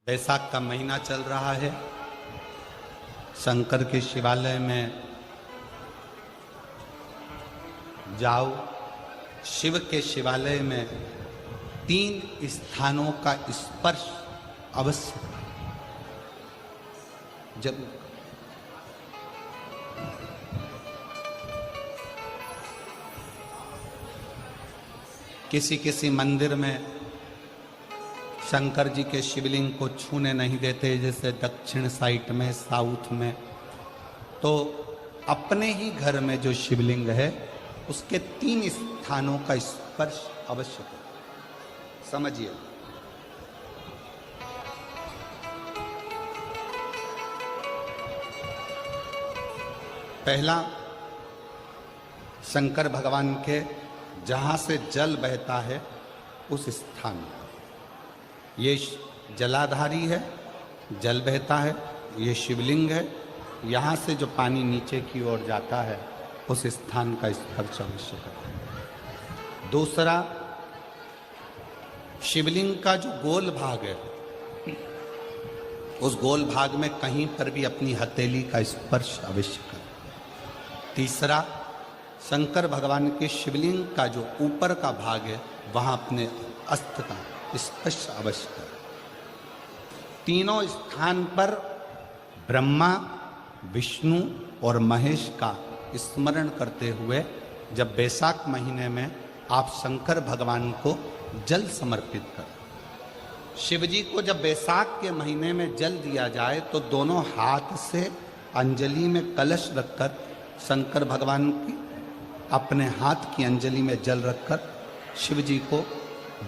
बैसाख का महीना चल रहा है। शंकर के शिवालय में जाओ। शिव के शिवालय में 3 स्थानों का स्पर्श अवश्य जरूर। किसी किसी मंदिर में शंकर जी के शिवलिंग को छूने नहीं देते, जैसे दक्षिण साइड में, साउथ में। तो अपने ही घर में जो शिवलिंग है उसके 3 स्थानों का स्पर्श अवश्य करें। समझिए, पहला शंकर भगवान के जहां से जल बहता है उस स्थान, ये जलाधारी है, जल बहता है, ये शिवलिंग है। यहाँ से जो पानी नीचे की ओर जाता है उस स्थान का स्पर्श अवश्य करें। दूसरा, शिवलिंग का जो गोल भाग है उस गोल भाग में कहीं पर भी अपनी हथेली का स्पर्श अवश्य करें। तीसरा, शंकर भगवान के शिवलिंग का जो ऊपर का भाग है वहाँ अपने अस्त्र का स्पर्श अवश्य करें। तीनों स्थान पर ब्रह्मा, विष्णु और महेश का स्मरण करते हुए जब बैसाख महीने में आप शंकर भगवान को जल समर्पित करें। शिव जी को जब बैसाख के महीने में जल दिया जाए तो दोनों हाथ से अंजलि में कलश रखकर शंकर भगवान की अपने हाथ की अंजलि में जल रखकर शिव जी को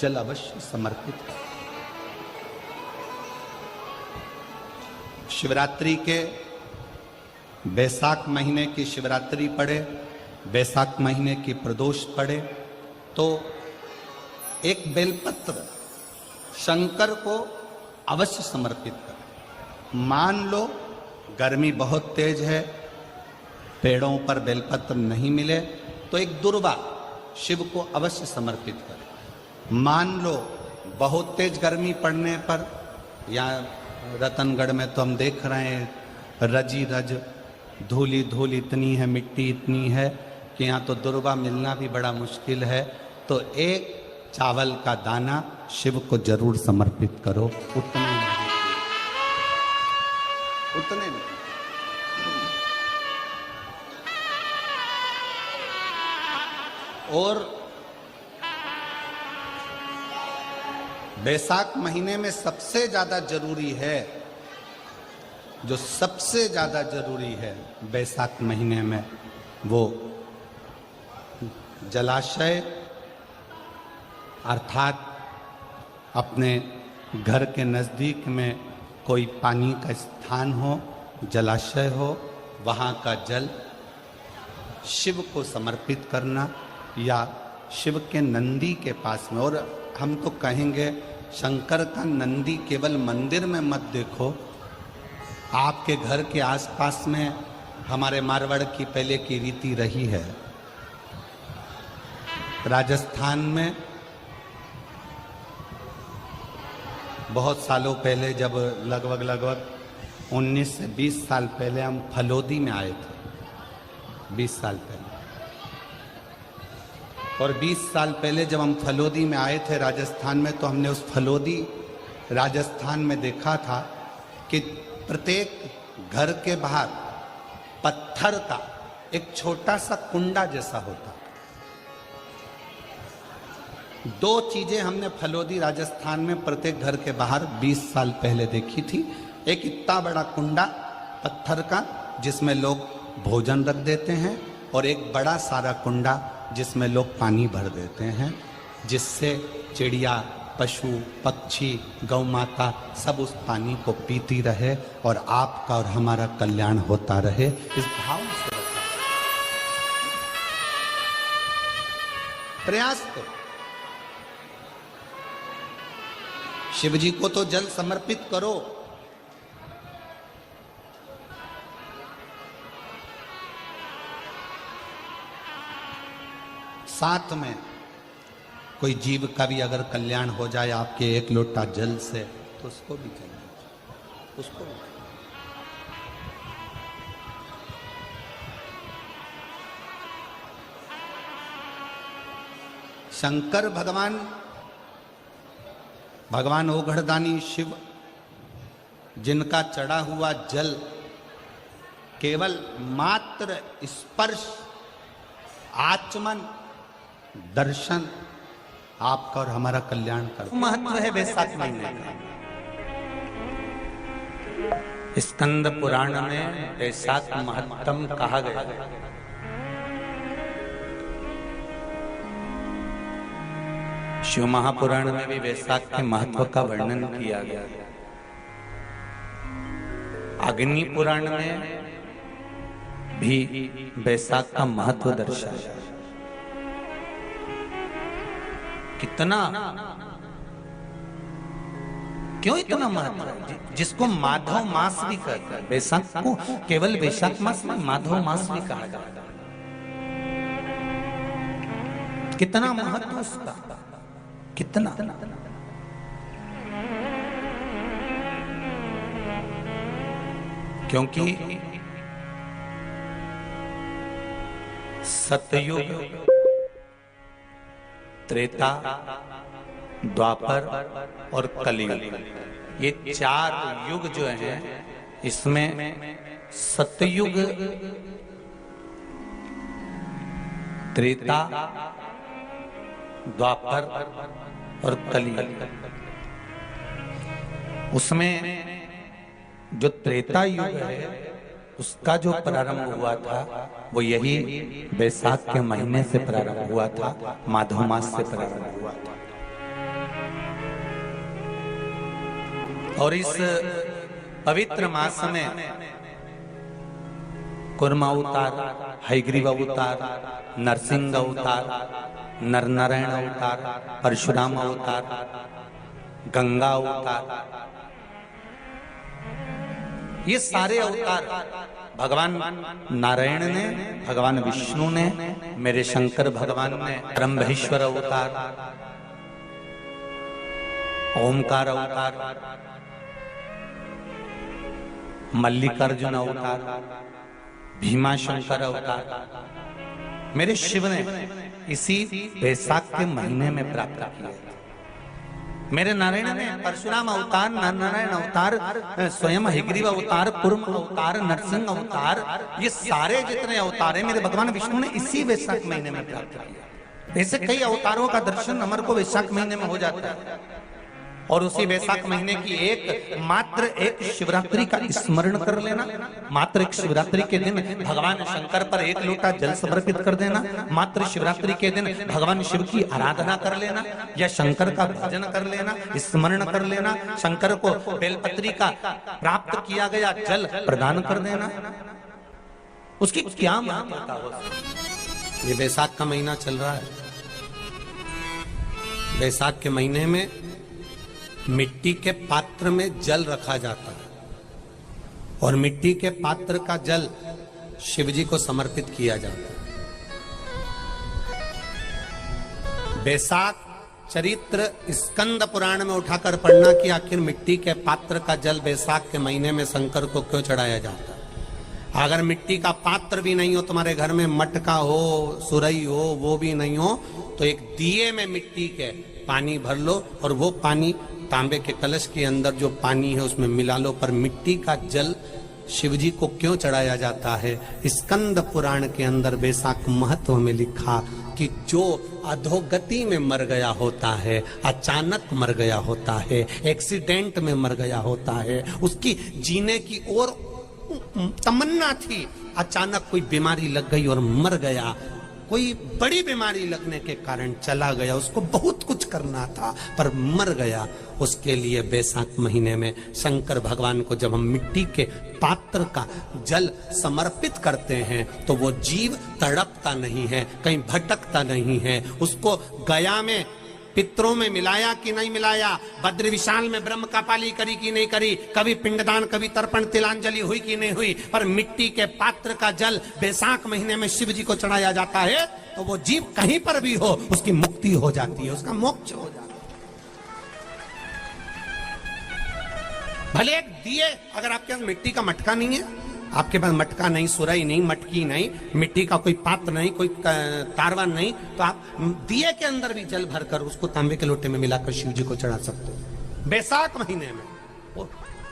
जल अवश्य समर्पित करें। शिवरात्रि के बैसाख महीने की शिवरात्रि पड़े, बैसाख महीने की प्रदोष पड़े तो एक बेलपत्र शंकर को अवश्य समर्पित करें। मान लो गर्मी बहुत तेज है, पेड़ों पर बेलपत्र नहीं मिले तो एक दुर्वा शिव को अवश्य समर्पित करें। मान लो बहुत तेज गर्मी पड़ने पर, या रतनगढ़ में तो हम देख रहे हैं रजी रज धूली धूल इतनी है, मिट्टी इतनी है कि यहाँ तो दुर्वा मिलना भी बड़ा मुश्किल है, तो एक चावल का दाना शिव को जरूर समर्पित करो। उतने में और बैसाख महीने में सबसे ज्यादा जरूरी है, जो सबसे ज्यादा जरूरी है बैसाख महीने में, वो जलाशय अर्थात अपने घर के नज़दीक में कोई पानी का स्थान हो, जलाशय हो, वहाँ का जल शिव को समर्पित करना, या शिव के नंदी के पास में। और हम तो कहेंगे शंकर का नंदी केवल मंदिर में मत देखो, आपके घर के आसपास में हमारे मारवाड़ की पहले की रीति रही है। राजस्थान में बहुत सालों पहले, जब लगभग 19 से 20 साल पहले हम फलोदी में आए थे, 20 साल पहले, और 20 साल पहले जब हम फलोदी में आए थे राजस्थान में, तो हमने उस फलोदी राजस्थान में देखा था कि प्रत्येक घर के बाहर पत्थर का एक छोटा सा कुंडा जैसा होता। 2 चीजें हमने फलोदी राजस्थान में प्रत्येक घर के बाहर 20 साल पहले देखी थी। एक इतना बड़ा कुंडा पत्थर का जिसमें लोग भोजन रख देते हैं, और एक बड़ा सारा कुंडा जिसमें लोग पानी भर देते हैं, जिससे चिड़िया, पशु, पक्षी, गौ माता सब उस पानी को पीती रहे और आपका और हमारा कल्याण होता रहे। इस भाव से प्रयास करो। शिव जी को तो जल समर्पित करो, साथ में कोई जीव का भी अगर कल्याण हो जाए आपके एक लोटा जल से, तो उसको भी चाहिए, उसको भी। शंकर भगवान, भगवान ओघड़दानी शिव, जिनका चढ़ा हुआ जल केवल मात्र स्पर्श, आचमन, दर्शन आपका और हमारा कल्याण कर। महत्व है वैशाख महीने का। स्कंद पुराण में वैशाख महत्तम कहा गया है। शिव महापुराण में भी वैशाख के महत्व का वर्णन किया गया है। अग्नि पुराण में भी वैशाख का महत्व दर्शाया। कितना, क्यों इतना महत्व? जिसको माधव मास भी कहते हैं, वैशाख को केवल वैशाख मास में माधव मास भी कहा जाता है। कितना महत्व उसका, कितना। क्योंकि सतयुग, त्रेता, द्वापर और कलियुग, ये चार युग जो हैं, इसमें सतयुग, त्रेता, द्वापर और कलियुग, उसमें जो त्रेता युग है उसका जो प्रारंभ हुआ था वो यही वैशाख के महीने से प्रारंभ हुआ था, माधव मास से प्रारंभ हुआ था। और इस पवित्र मास में कुर्म अवतार, हयग्रीव अवतार, नरसिंह अवतार, नरनारायण अवतार, परशुराम अवतार, गंगा अवतार, ये सारे अवतार भगवान नारायण ने, भगवान विष्णु ने, मेरे शंकर भगवान ने ब्रह्मेश्वर अवतार, ओमकार अवतार, मल्लिकार्जुन अवतार, भीमाशंकर अवतार मेरे शिव ने इसी वैशाख के महीने में प्राप्त किया। मेरे नारायण ने परशुराम अवतार, नारायण अवतार, स्वयं हयग्रीव अवतार, कुर्म अवतार, नरसिंह अवतार, ये सारे जितने अवतार हैं मेरे भगवान विष्णु ने इसी वैशाख महीने में प्राप्त किया। ऐसे कई अवतारों का दर्शन हमारे को वैशाख महीने में हो जाता है। और उसी वैशाख महीने की मात्र एक शिवरात्रि का स्मरण कर लेना, मात्र एक शिवरात्रि के दिन भगवान शंकर पर एक लोटा जल समर्पित कर देना, मात्र शिवरात्रि के दिन भगवान शिव की आराधना कर लेना या शंकर का भजन कर लेना, स्मरण कर लेना, शंकर को बेलपत्री का प्राप्त किया गया जल प्रदान कर देना, उसकी क्या महत्ता हो। ये वैशाख का महीना चल रहा है। वैशाख के महीने में मिट्टी के पात्र में जल रखा जाता है और मिट्टी के पात्र का जल शिव जी को समर्पित किया जाता है। वैशाख चरित्र स्कंद पुराण में उठाकर पढ़ना कि आखिर मिट्टी के पात्र का जल वैशाख के महीने में शंकर को क्यों चढ़ाया जाता है। अगर मिट्टी का पात्र भी नहीं हो, तुम्हारे घर में मटका हो, सुरई हो, वो भी नहीं हो, तो एक दिए में मिट्टी के पानी भर लो और वो पानी तांबे के कलश के अंदर जो पानी है उसमें मिला लो। पर मिट्टी का जल शिव जी को क्यों चढ़ाया जाता है? स्कंद पुराण के अंदर वैशाख महत्व में लिखा कि जो अधोगति में मर गया होता है, अचानक मर गया होता है, एक्सीडेंट में मर गया होता है, उसकी जीने की और तमन्ना थी, अचानक कोई बीमारी लग गई और मर गया, कोई बड़ी बीमारी लगने के कारण चला गया, उसको बहुत कुछ करना था पर मर गया। उसके लिए वैशाख महीने में शंकर भगवान को जब हम मिट्टी के पात्र का जल समर्पित करते हैं तो वो जीव तड़पता नहीं है, कहीं भटकता नहीं है। उसको गया में पितरों में मिलाया कि नहीं मिलाया, बद्र विशाल में ब्रह्म का पाली करी कि नहीं करी, कभी पिंडदान, कभी तर्पण, तिलांजलि हुई कि नहीं हुई, पर मिट्टी के पात्र का जल वैशाख महीने में शिव जी को चढ़ाया जाता है तो वो जीव कहीं पर भी हो उसकी मुक्ति हो जाती है, उसका मोक्ष हो जाता है। भले एक दिए, अगर आपके पास मिट्टी का मटका नहीं है, आपके पास मटका नहीं, सुराई नहीं, मटकी नहीं, मिट्टी का कोई पात्र नहीं, कोई तारवा नहीं, तो आप दिए के अंदर भी जल भरकर उसको तांबे के लोटे में मिलाकर शिव जी को चढ़ा सकते हो। बैसाख महीने में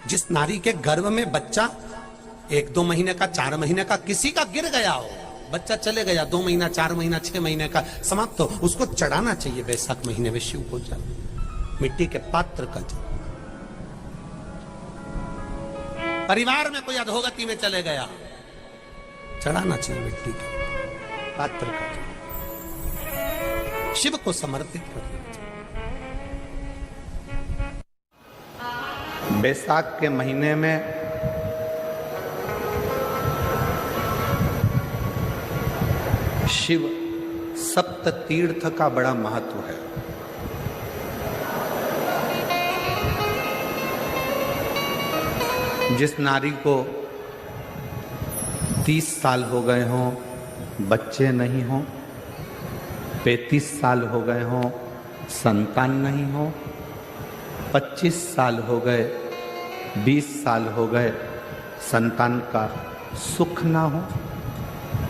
जिस नारी के गर्भ में बच्चा 1-2 महीने का, 4 महीने का, किसी का गिर गया हो, बच्चा चले गया, 2 महीना, 4 महीना, 6 महीने का समाप्त हो, उसको चढ़ाना चाहिए बैसाख महीने में शिव को जल, मिट्टी के पात्र का जल। परिवार में कोई अधोगति में चले गया, चढ़ाना चाहिए मिट्टी के पात्र का जल, शिव को समर्पित करना चाहिए। बैसाख के महीने में शिव सप्त तीर्थ का बड़ा महत्व है। जिस नारी को 30 साल हो गए हों, बच्चे नहीं हों, 35 साल हो गए हों, संतान नहीं हो, 25 साल हो गए, 20 साल हो गए, संतान का सुख ना हो,